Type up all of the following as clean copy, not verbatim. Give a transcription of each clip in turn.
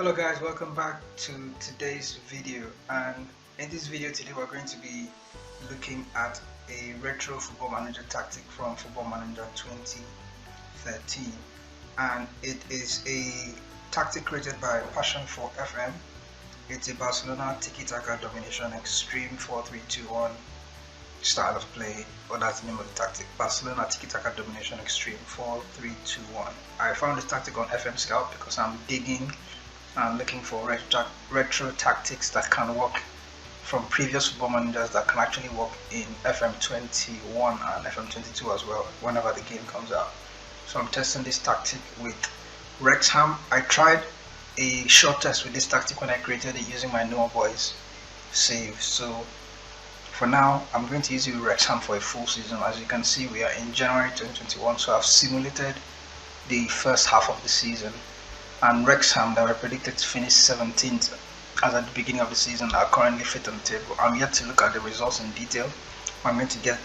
Hello guys, welcome back to today's video, and in this video today we're going to be looking at a retro football manager tactic from Football Manager 2013, and it is a tactic created by Passion for FM. It's a Barcelona Tiki-Taka Domination Extreme 4-3-2-1 style of play, or that's the name of the tactic, Barcelona Tiki-Taka Domination Extreme 4-3-2-1. I found this tactic on FM Scout because I'm looking for retro tactics that can work from previous football managers that can actually work in FM21 and FM22 as well whenever the game comes out. So I'm testing this tactic with Wrexham. I tried a short test with this tactic when I created it using my Novermber save. So for now, I'm going to use it with Wrexham for a full season. As you can see, we are in January 2021, so I've simulated the first half of the season. And Wrexham, that were predicted to finish 17th as at the beginning of the season, are currently fifth on the table. I'm yet to look at the results in detail. I'm going to give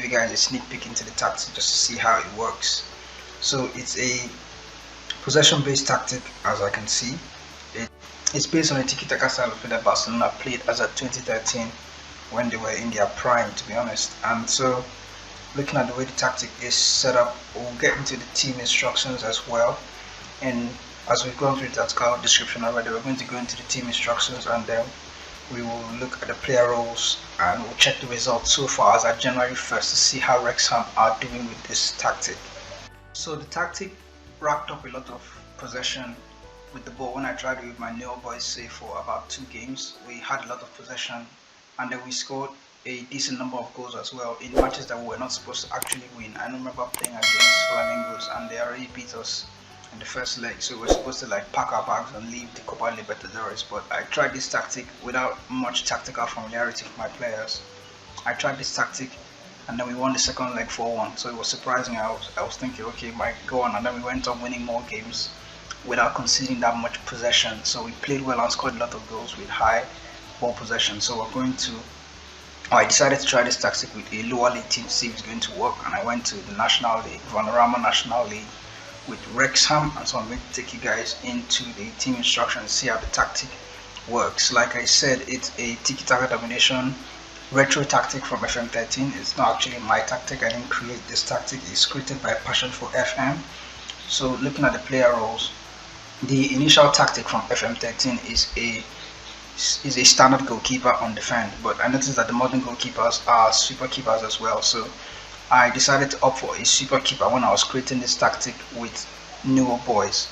you guys a sneak peek into the tactic just to see how it works. So it's a possession-based tactic, as I can see. It's based on a tiki-taka style of play that Barcelona played as at 2013 when they were in their prime, to be honest. And so, looking at the way the tactic is set up, we'll get into the team instructions as well. And as we've gone through the tactical description already, we're going to go into the team instructions, and then we will look at the player roles and we'll check the results so far as at January 1st to see how Wrexham are doing with this tactic. So the tactic racked up a lot of possession with the ball. When I tried it with my Neo boys, say for about 2 games, we had a lot of possession, and then we scored a decent number of goals as well in matches that we were not supposed to actually win. I remember playing against Flamingos and they already beat us in the first leg, so we're supposed to pack our bags and leave the Copa Libertadores. But I tried this tactic without much tactical familiarity with my players. I tried this tactic and then we won the second leg 4-1, so it was surprising. I was thinking, okay, it might go on, and then we went on winning more games without conceding that much possession. So we played well and scored a lot of goals with high ball possession. So I decided to try this tactic with a lower league team to see if it's going to work, and I went to the National League, Vanarama National League, with Wrexham. And so I'm going to take you guys into the team instructions, see how the tactic works. Like I said, it's a tiki-taka domination retro tactic from FM13. It's not actually my tactic. I didn't create this tactic. It's created by Passion for FM. So looking at the player roles, the initial tactic from FM13 is a standard goalkeeper on defend, but I noticed that the modern goalkeepers are super keepers as well. So I decided to opt for a super keeper when I was creating this tactic with newer boys.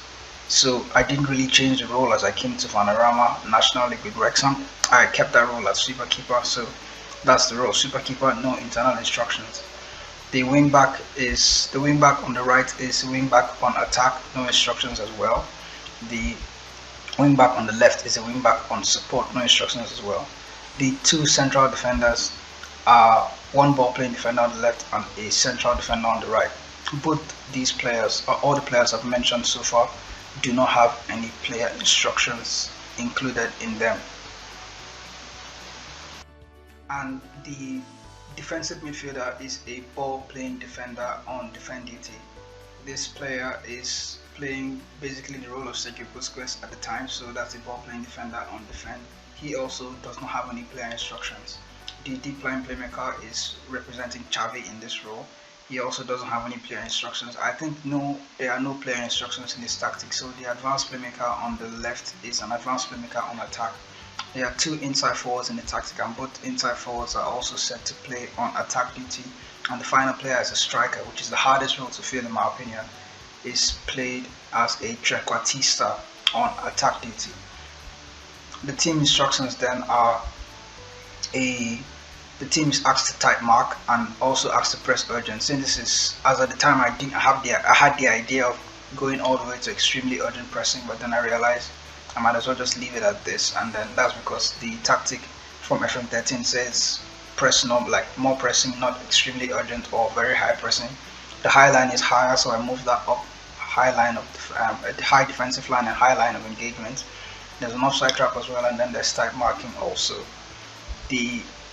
So I didn't really change the role as I came to Vanarama National League with Wrexham. I kept that role as super keeper, so that's the role, super keeper, no internal instructions. The wing back on the right is wing back on attack, no instructions as well. The wing back on the left is a wing back on support, no instructions as well. The 2 central defenders are one ball playing defender on the left and a central defender on the right. Both these players, or all the players I've mentioned so far, do not have any player instructions included in them. And the defensive midfielder is a ball playing defender on defend duty. This player is playing basically the role of Sergio Busquets at the time, so that's a ball playing defender on defend. He also does not have any player instructions. The deep line playmaker is representing Xavi in this role. He also doesn't have any player instructions. I think there are no player instructions in this tactic. So the advanced playmaker on the left is an advanced playmaker on attack. There are 2 inside forwards in the tactic, and both inside forwards are also set to play on attack duty. And the final player is a striker, which is the hardest role to fill in my opinion, is played as a trequartista on attack duty. The team instructions then are the team is asked to tight mark and also asked to press urgent. Since this is, as at the time, I had the idea of going all the way to extremely urgent pressing, but then I realized I might as well just leave it at this, and then that's because the tactic from FM13 says press more pressing, not extremely urgent or very high pressing. The high line is higher, so I moved that up high line of the high defensive line and high line of engagement. There's an offside trap as well, and then there's tight marking also.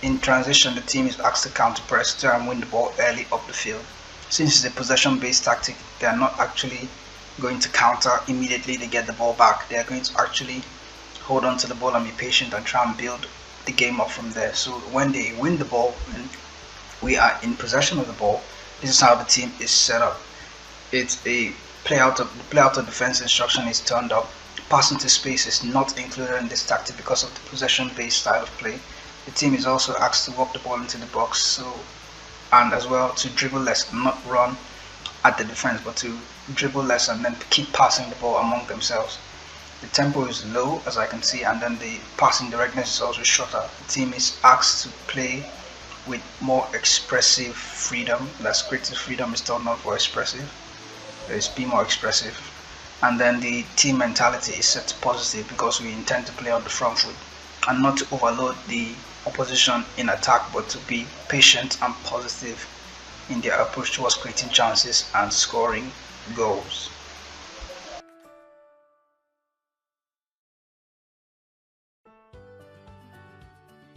In transition, the team is asked to counter press to try and win the ball early up the field. Since it's a possession based tactic, they are not actually going to counter immediately they get the ball back. They are going to actually hold on to the ball and be patient and try and build the game up from there. So when they win the ball and we are in possession of the ball, this is how the team is set up. It's a play out of defense instruction is turned up. Pass into space is not included in this tactic because of the possession-based style of play. The team is also asked to walk the ball into the box, and as well to dribble less, not run at the defense, but to dribble less and then keep passing the ball among themselves. The tempo is low, as I can see, and then the passing directness is also shorter. The team is asked to play with more expressive freedom. That's creative freedom is still not for expressive. It's be more expressive. And then the team mentality is set to positive because we intend to play on the front foot and not to overload the opposition in attack, but to be patient and positive in their approach towards creating chances and scoring goals.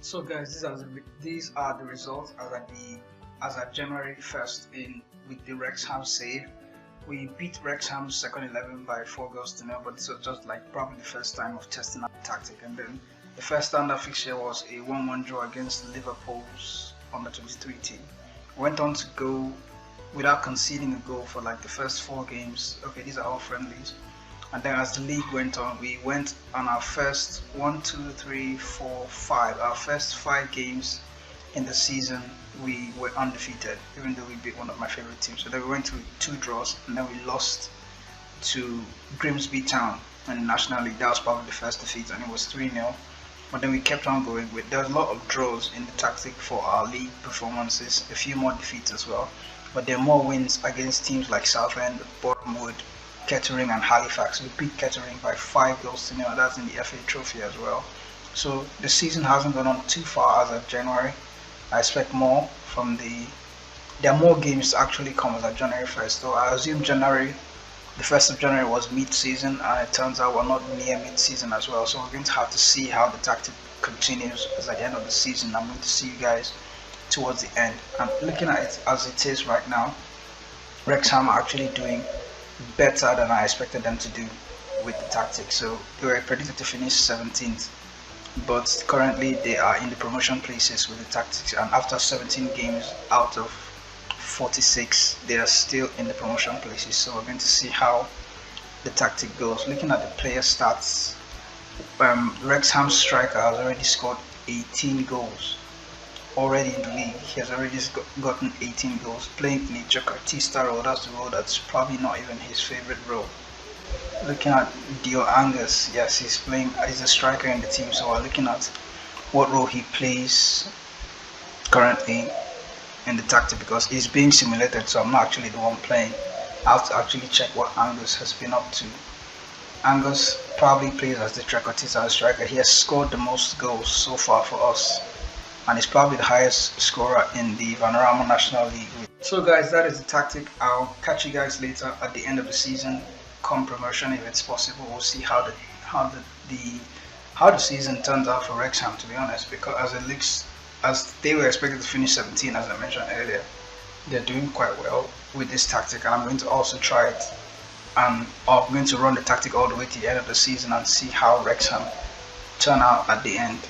So guys, these are the results as at January 1st with the Wrexham save. We beat Wrexham's second 11 by 4-0, but this was just like probably the first time of testing out the tactic. And then the first standard fixture was a 1-1 draw against Liverpool's under-23 team. Went on to go without conceding a goal for like the first 4 games. Okay, these are all friendlies. And then as the league went on, we went on our first 1, 2, 3, 4, 5. Our first 5 games in the season, we were undefeated, even though we beat one of my favorite teams. So then we went to 2 draws, and then we lost to Grimsby Town in the National League. That was probably the first defeat, and it was 3-0. But then we kept on going. There was a lot of draws in the tactic for our league performances, a few more defeats as well. But there are more wins against teams like Southend, Bournemouth, Kettering and Halifax. We beat Kettering by 5-0. That's in the FA Trophy as well. So the season hasn't gone on too far as of January. I expect more from there are more games to actually come as of January 1st. So I assume the 1st of January was mid-season, and it turns out we're not near mid-season as well. So we're going to have to see how the tactic continues as at the end of the season. I'm going to see you guys towards the end. And looking at it as it is right now, Wrexham are actually doing better than I expected them to do with the tactics. So they were predicted to finish 17th, but currently they are in the promotion places with the tactics, and after 17 games out of 46 they are still in the promotion places. So we're going to see how the tactic goes. Looking at the player stats, Wrexham's striker has already scored 18 goals already in the league. He has already gotten 18 goals, playing in a Jakartista role. That's the role that's probably not even his favorite role. Looking at Dio Angus, yes, he's a striker in the team, so we're looking at what role he plays currently in the tactic because he's being simulated, so I'm not actually the one playing. I have to actually check what Angus has been up to. Angus probably plays as the Jakartista striker. He has scored the most goals so far for us, and is probably the highest scorer in the Vanarama National League. So guys, that is the tactic. I'll catch you guys later at the end of the season, come promotion if it's possible. We'll see how the season turns out for Wrexham, to be honest, because as they were expected to finish 17, as I mentioned earlier, they're doing quite well with this tactic, and I'm going to also try it, and I'm going to run the tactic all the way to the end of the season and see how Wrexham turn out at the end.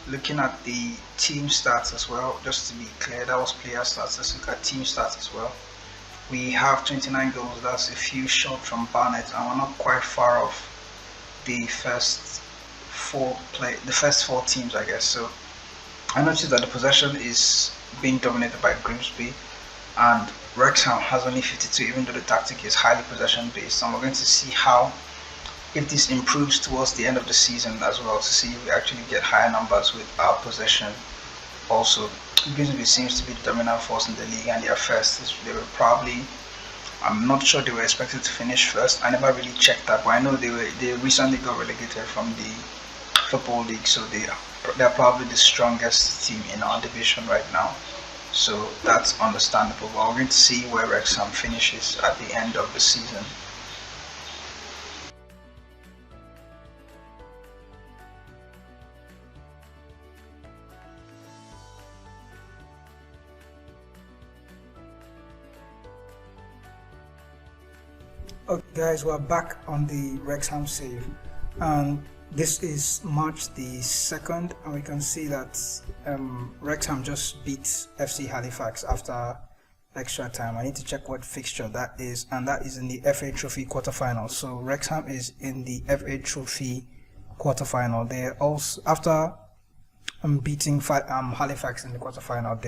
Looking at the team stats as well, just to be clear, that was player stats. Let's look at team stats as well. We have 29 goals, that's a few short from Barnet, and we're not quite far off the first 4 teams, I guess. So I noticed that the possession is being dominated by Grimsby, and Wrexham has only 52, even though the tactic is highly possession based. And we're going to see if this improves towards the end of the season as well, to see if we actually get higher numbers with our possession. Also, Grimsby seems to be the dominant force in the league, and they are first. I'm not sure they were expected to finish first. I never really checked that, but I know they recently got relegated from the Football League, so they're probably the strongest team in our division right now. So that's understandable, but we're going to see where Wrexham finishes at the end of the season. Okay guys, we're back on the Wrexham save, and this is March the 2nd, and we can see that Wrexham just beat FC Halifax after extra time. I need to check what fixture that is, and that is in the FA Trophy quarterfinal. So Wrexham is in the FA Trophy quarterfinal. They also, after beating Halifax in the quarterfinal,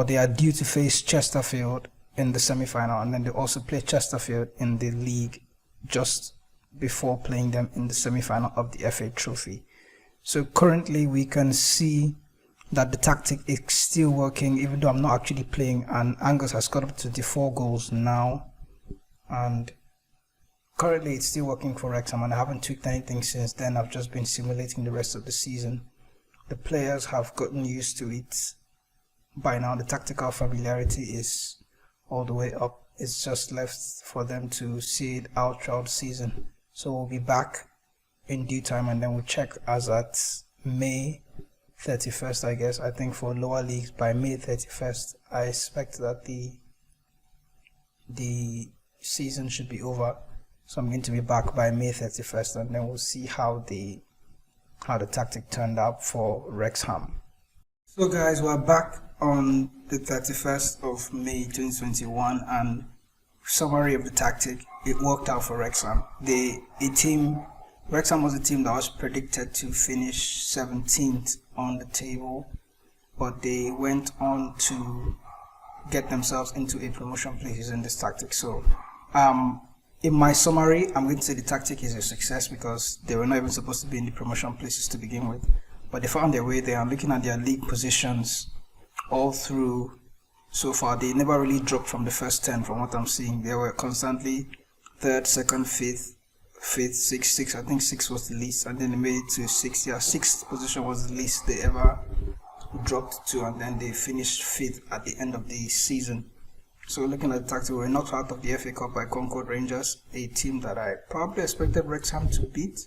they are due to face Chesterfield in the semi-final, and then they also play Chesterfield in the league just before playing them in the semi-final of the FA Trophy. So currently we can see that the tactic is still working, even though I'm not actually playing, and Angus has got up to 24 goals now, and currently it's still working for Wrexham, and I haven't tweaked anything since then. I've just been simulating the rest of the season. The players have gotten used to it by now. The tactical familiarity is all the way up. It's just left for them to see it out throughout the season. So we'll be back in due time, and then we'll check as at May 31st, I guess. I think for lower leagues by May 31st, I expect that the season should be over. So I'm going to be back by May 31st, and then we'll see how the tactic turned out for Wrexham. So guys, we're back on the 31st of May 2021, and summary of the tactic. It worked out for Wrexham. Wrexham was a team that was predicted to finish 17th on the table, but they went on to get themselves into a promotion place using this tactic. So in my summary, I'm going to say the tactic is a success because they were not even supposed to be in the promotion places to begin with, but they found their way there. I'm looking at their league positions all through so far. They never really dropped from the first 10 from what I'm seeing. They were constantly 3rd, 2nd, 5th, 6th. I think 6 was the least, and then they made it to 6th. Yeah, 6th position was the least they ever dropped to, and then they finished 5th at the end of the season. So looking at the tactic, we were knocked out of the FA Cup by Concord Rangers, a team that I probably expected Wrexham to beat,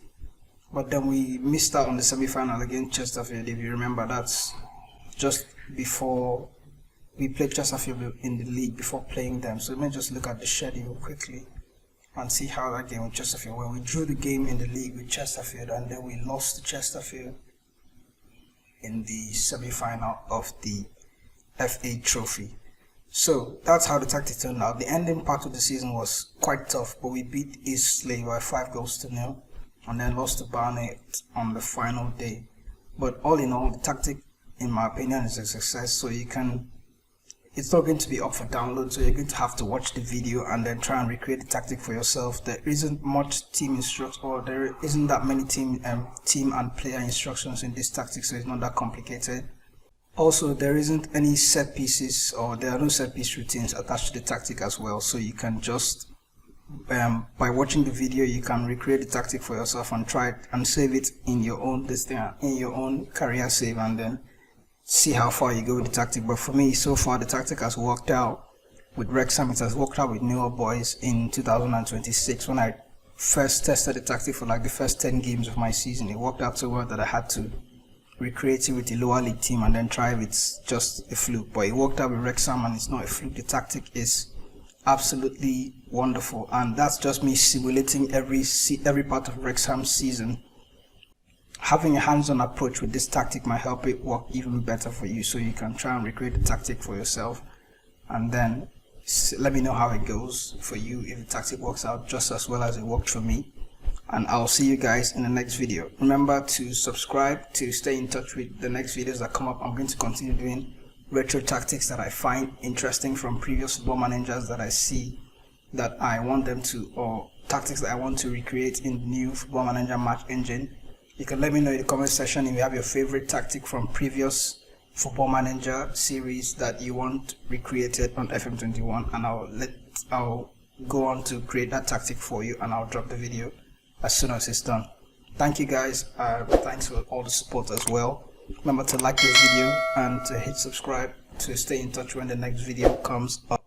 but then we missed out on the semi-final against Chesterfield. If you remember, that's just before we played Chesterfield in the league before playing them. So let me just look at the schedule quickly and see how that game with Chesterfield went. We drew the game in the league with Chesterfield, and then we lost to Chesterfield in the semi-final of the FA Trophy. So that's how the tactic turned out. The ending part of the season was quite tough, but we beat East Slade by 5-0, and then lost to Barnet on the final day. But all in all, the tactic, in my opinion, is a success. So it's not going to be up for download, so you're going to have to watch the video and then try and recreate the tactic for yourself. There isn't much team instruction, or there isn't that many team and player instructions in this tactic, so it's not that complicated. Also, there isn't any set pieces, or there are no set piece routines attached to the tactic as well, so you can just by watching the video, you can recreate the tactic for yourself and try it and save it in your own career save, and then see how far you go with the tactic. But for me, so far the tactic has worked out with Wrexham. It has worked out with newer boys in 2026. When I first tested the tactic for like the first 10 games of my season, it worked out so well that I had to recreate it with a lower league team and then try if it's just a fluke. But it worked out with Wrexham, and it's not a fluke. The tactic is absolutely wonderful, and that's just me simulating every part of Wrexham's season. Having a hands-on approach with this tactic might help it work even better for you, so you can try and recreate the tactic for yourself, and then let me know how it goes for you, if the tactic works out just as well as it worked for me. And I'll see you guys in the next video. Remember to subscribe to stay in touch with the next videos that come up. I'm going to continue doing retro tactics that I find interesting from previous football managers that I see that I want them to, or tactics that I want to recreate in the new Football Manager match engine. You can let me know in the comment section if you have your favorite tactic from previous Football Manager series that you want recreated on FM21, and I'll go on to create that tactic for you, and I'll drop the video as soon as it's done. Thank you guys. Thanks for all the support as well. Remember to like this video and to hit subscribe to stay in touch when the next video comes up.